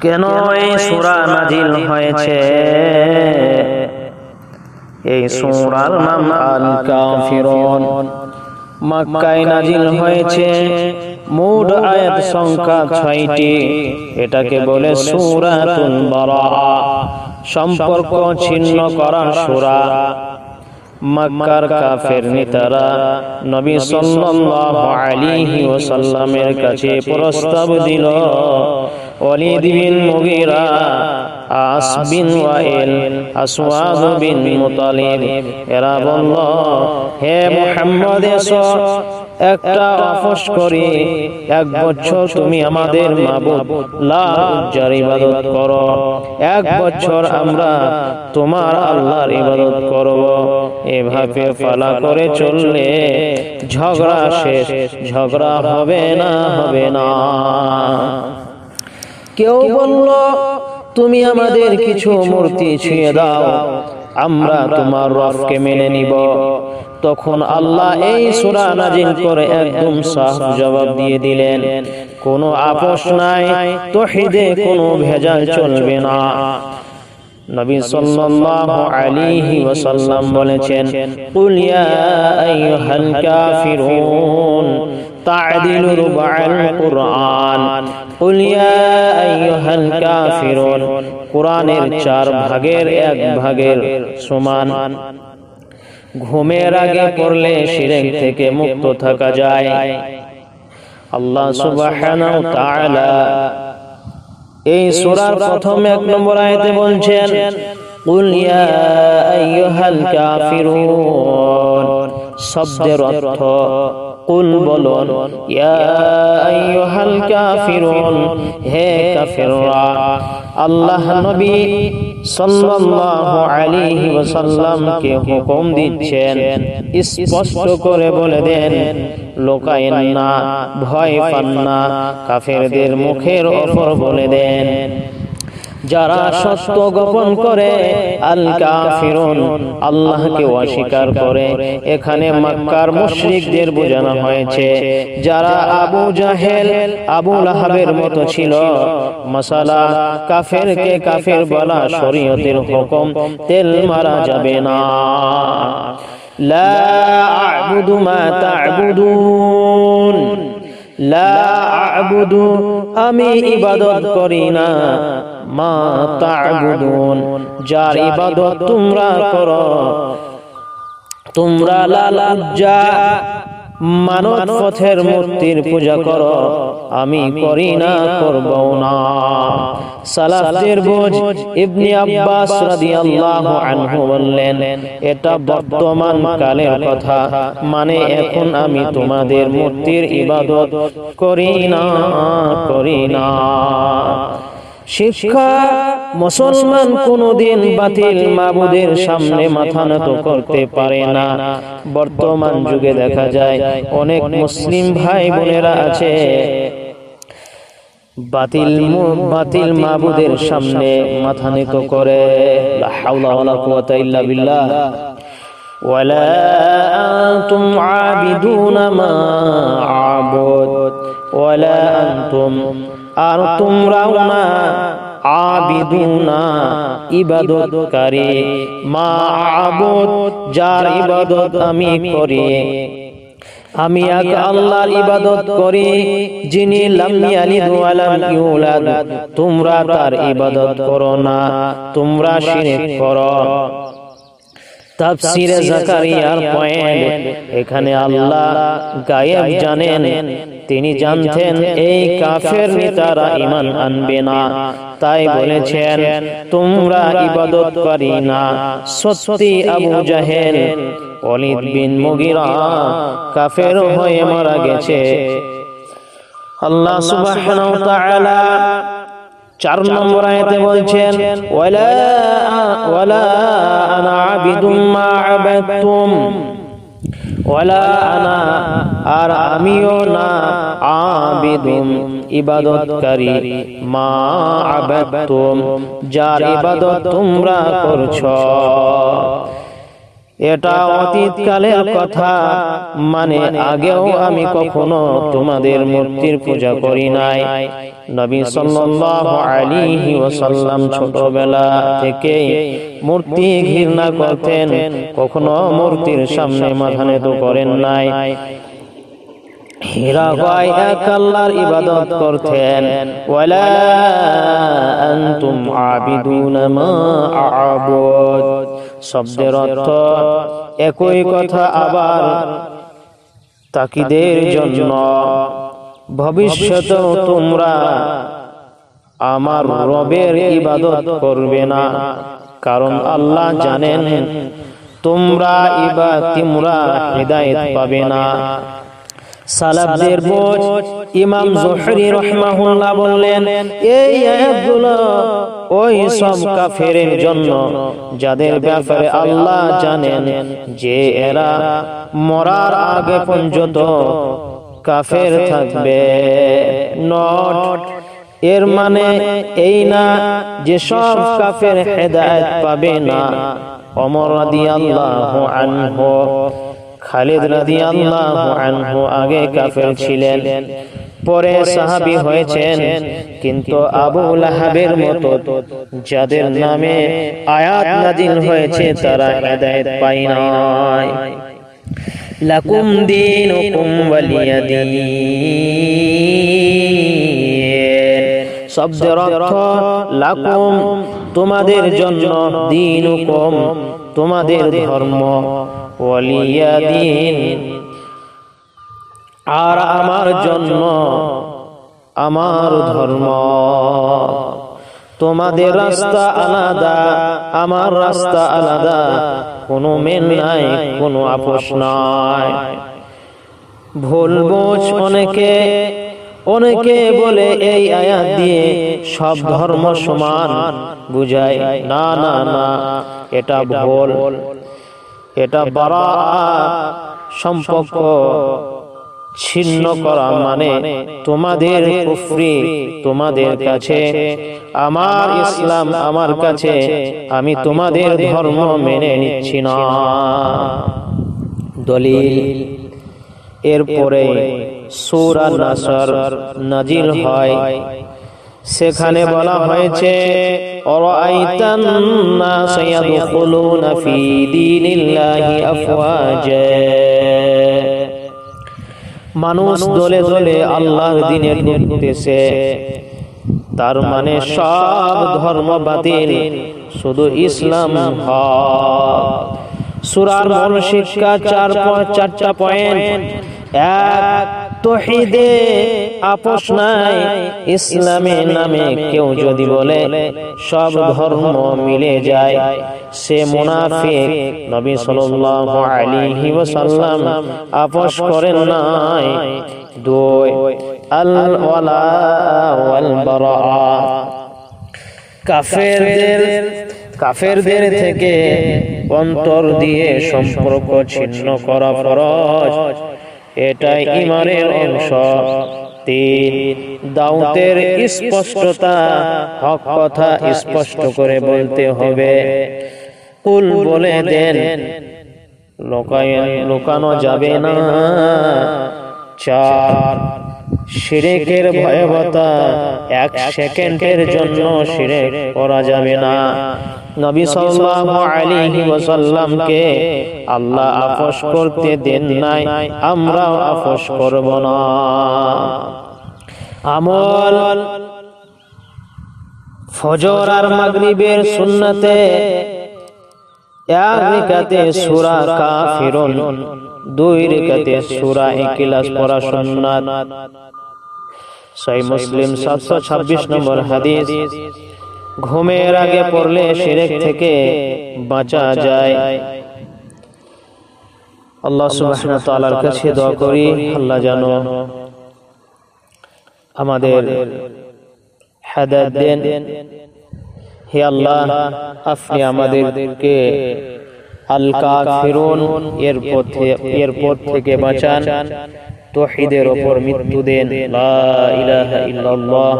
কেন এই সূরা নাজিল হয়েছে? এই সূরার নাম আল কাফিরুন। মক্কায় নাজিল হয়েছে। মোট আয়াত সংখ্যা 6টি। এটাকে বলে সূরাতুল বারাআ, সম্পর্ক ছিন্ন করার সূরা। মক্কার কাফের নেতারা নবী সাল্লাল্লাহু আলাইহি ওয়াসাল্লামের কাছে প্রস্তাব দিল, ওয়ালিদ বিন মুগীরা, আস বিন ওয়াইল, আসওয়াদ বিন মুতালিব, এরা বলল, হে মুহাম্মদ, এসো একটা আপোষ করি, 1 বছর তুমি আমাদের মাবুদ লাত উজ্জার ইবাদত করো, 1 বছর আমরা তোমার আল্লাহর ইবাদত করব। এভাবে পালা করে চললে ঝগড়া শেষ, ঝগড়া হবে না, হবে না। কেউ বলল, তুমি আমাদের কিছু মূর্তি ছুঁয়ে দাও, আমরা তোমার রবকে মেনে নিব। তখন আল্লাহ এই সূরা নাজিল করে একদম সাফ জবাব দিয়ে দিলেন, কোনো আপোষ নাই, তাওহীদে কোনো ভেজাল চলবে না। নবী সাল্লাল্লাহু আলাইহি ওয়াসাল্লাম বলেছেন, কুল ইয়া আইয়ুহাল কাফিরুন তা'দিলু রুবআল কুরআন। কুল ইয়া আইয়ুহাল কাফিরুন, কুরআনের 4 ভাগের 1 ভাগের সমান। ঘুমের আগে পড়লে শিরক থেকে মুক্ত থাকা যায়। আল্লাহ সুবহানাহু ওয়া তাআলা এই সূরার প্রথম 1 নম্বর আয়াতে বলছেন, কুল ইয়া আইয়ুহাল কাফিরুন। শব্দের অর্থ কুল বলুন, ইয়া আইয়ুহাল কাফিরুন, হে কাফেররা। আল্লাহ নবী সাল্লাল্লাহু আলাইহি ওয়াসাল্লামকে হুকুম দিচ্ছেন, স্পষ্ট করে বলে দেন, লোকায়েন না, ভয় পান না, কাফেরদের মুখের উপর বলে দেন। যারা সত্য গোপন করে, আল কাফিরুন, আল্লাহকে অস্বীকার করে। এখানে মক্কার মুশরিকদের বোঝানো হয়েছে, যারা আবু জাহেল, আবু লাহাবের মতো ছিল। মাসালা, কাফেরকে কাফের বলা শরীয়তের হুকুম, তেল মারা যাবে না। লা আ'বুদু মা তা'বুদুন, লা আ'বুদু, আমি ইবাদত করি না, মা তা'বুদুন, যার ইবাদত তোমরা করো। তোমরা লাত উজ্জা, মানব পথের মূর্তির পূজা করো, আমি করি না, করব না। সালাফদের বোঝ ইবনে আব্বাস রাদিয়াল্লাহু আনহু বললেন, এটা বর্তমান কালের কথা, মানে এখন আমি তোমাদের মূর্তির ইবাদত করি না, করি না। শিক্ষা, মুসলমান কোনদিন বাতিল মাবুদের সামনে মাথা নত করতে পারে না। বর্তমান যুগে দেখা যায় অনেক মুসলিম ভাই বোনেরা আছে, বাতিল মাবুদের সামনে মাথা নত করে। লা হাওলা ওয়ালা কুওয়াতা ইল্লা বিল্লাহ। ওয়ালা আনতুম আবিদুনা মা আ'বুদ, ওয়ালা আনতুম, আর তোমরাও না, আবিদুনা, ইবাদতকারী, মা আ'বুদ, যার ইবাদত আমি করি। আমি এক আল্লাহর ইবাদত করি, যিনি লাম ইয়ালিদ ওয়া লাম ইউলাদ। তোমরা তার ইবাদত করো না, তোমরা শিরক করো। তাফসীরে জাকারিয়ার পয়েন্ট, এখানে আল্লাহ গায়েব জানেন। তিনি জানতেন এই কাফের নেতারা ঈমান আনবে না, তাই বলেছেন তোমরা ইবাদত করি না। সত্যি আবু জাহেল, ওয়ালিদ বিন মুগীরা কাফের হয়ে মারা গেছে। আল্লাহ সুবহানাহু ওয়া তাআলা 4 নম্বর আয়াতে বলছেন, ওয়ালা আনা আবিদুম মা আবাদতুম, ওয়ালা আনা, আর আমিও না, আবিদুম, ইবাদতকারী, মা আবাদতুম, যার ইবাদত তোমরা করছো। এটা অতীতকালের কথা, মানে আগেও আমি কখনো তোমাদের মূর্তির পূজা করি নাই। নবী সাল্লাল্লাহু আলাইহি ওয়াসাল্লাম ছোটবেলা থেকে মূর্তি ঘৃণা করতেন, কখনো মূর্তির সামনে মাথা নত করেন নাই। হীরা গায় এক আল্লাহর ইবাদত করতেন। ওয়ালা আনতুম আবিদুনা মা আ'বুদ শব্দের অর্থ একই কথা, আবার তাকিদের জন্য ভবিষ্যতেও তোমরা আমার রবের ইবাদত করবে না, কারণ আল্লাহ জানেন তোমরা হিদায়াত পাবে না। সালাফদের বোঝ ইমাম জোহরি রাহিমাহুল্লাহ বললেন, এই আয়াতগুলো ওই সব কাফেরের জন্য যাদের ব্যাপারে আল্লাহ জানেন যে এরা মরার আগে পর্যন্ত কাফের থাকবে। নট এর মানে এই না যে সব কাফের হেদায়েত পাবে না। ওমর রাদিয়াল্লাহু আনহু, খালিদ রাদিয়াল্লাহু আনহু আগে কাফের ছিলেন, পরে সাহাবী হয়েছেন, কিন্তু আবু লাহাবের মতো যাদের নামে আয়াত নাযিল হয়েছে তারা হেদায়েত পায় নাই। লাকুম দীনুকুম ওয়ালিয়া দীন শব্দের অর্থ লাকুম তোমাদের জন্য, দীনুকুম তোমাদের ধর্ম, ওয়ালিয়া দীন আর আমার জন্য আমার ধর্ম। তোমাদের রাস্তা আলাদা, আমার রাস্তা আলাদা, কোনো মেল নাই, কোনো আপোষ নাই। ভুল বোঝ অনেকে বলে এই আয়াত দিয়ে সব ধর্ম সমান বুঝায়। না না না, এটা ভুল। এটা বারাআত সম্পর্ক ছিন্ন করা, মানে তোমাদের কুফরি তোমাদের কাছে, আমার ইসলাম আমার কাছে, আমি তোমাদের ধর্ম মেনে নিচ্ছি না। দলিল এরপরে সূরা নাসর নাজিল হয়, সেখানে বলা হয়েছে আরাআইতান নাস ইয়াদখুলুনা ফি দীনিল্লাহি আফওয়াজা মানুষ দলে দলে আল্লাহর দ্বীনে ঢুকতেছে, তার মানে সব ধর্ম বাতিল, শুধু ইসলাম হক। সূরার মূল শিক্ষা চারটা পয়েন্ট। এক, তাওহীদে আপোষ নাই। ইসলামে নামে কেউ যদি বলে সব ধর্ম মিলে যায়, সে মুনাফিক। নবী সাল্লাল্লাহু আলাইহি ওয়াসাল্লাম আপোষ করেন নাই। দুই, আল ওয়ালা ওয়াল বারা কাফেরদের থেকে অন্তর দিয়ে সম্পর্ক ছিন্ন করা ফরজ, এটাই ঈমানের অংশ। তিন, দাওয়াতের স্পষ্টতা, হক কথা স্পষ্ট করে বলতে হবে, কুল বলে দেন, লুকানো যাবে না। চার, শিরকের ভয়াবহতা, এক সেকেন্ডের জন্য শিরক করা যাবে না। নবী সাল্লাল্লাহু আলাইহি ওয়াসাল্লামকে আল্লাহ আপোষ করতে দেন নাই, আমরাও আপোষ করব না। আমল, ফজর আর মাগরিবের সুন্নাতে এক রাকাতে সূরা কাফিরুন, দুই রাকাতে সূরা ইখলাস পড়া সুন্নাত। সহিহ মুসলিম 726 নম্বর হাদিস। ঘুমের আগে পড়লে শিরক থেকে বাঁচা যায়। আল্লাহ সুবহানাহু ওয়া তাআলার কাছে দোয়া করি, আল্লাহ যেন আমাদের হেদায়েত দেন। হে আল্লাহ, আপনি আমাদেরকে আল কাফিরুন এর পথ থেকে বাঁচান, তাওহীদের উপর মৃত্যু দেন, লা ইলাহা ইল্লাল্লাহ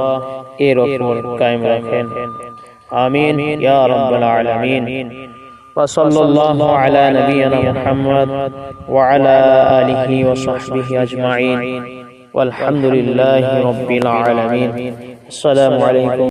এর উপর কায়েম রাখেন। আমিন ইয়া রাব্বাল আলামিন। وصلى الله على نبينا محمد وعلى آله وصحبه أجمعين والحمد لله رب العالمين. السلام عليكم.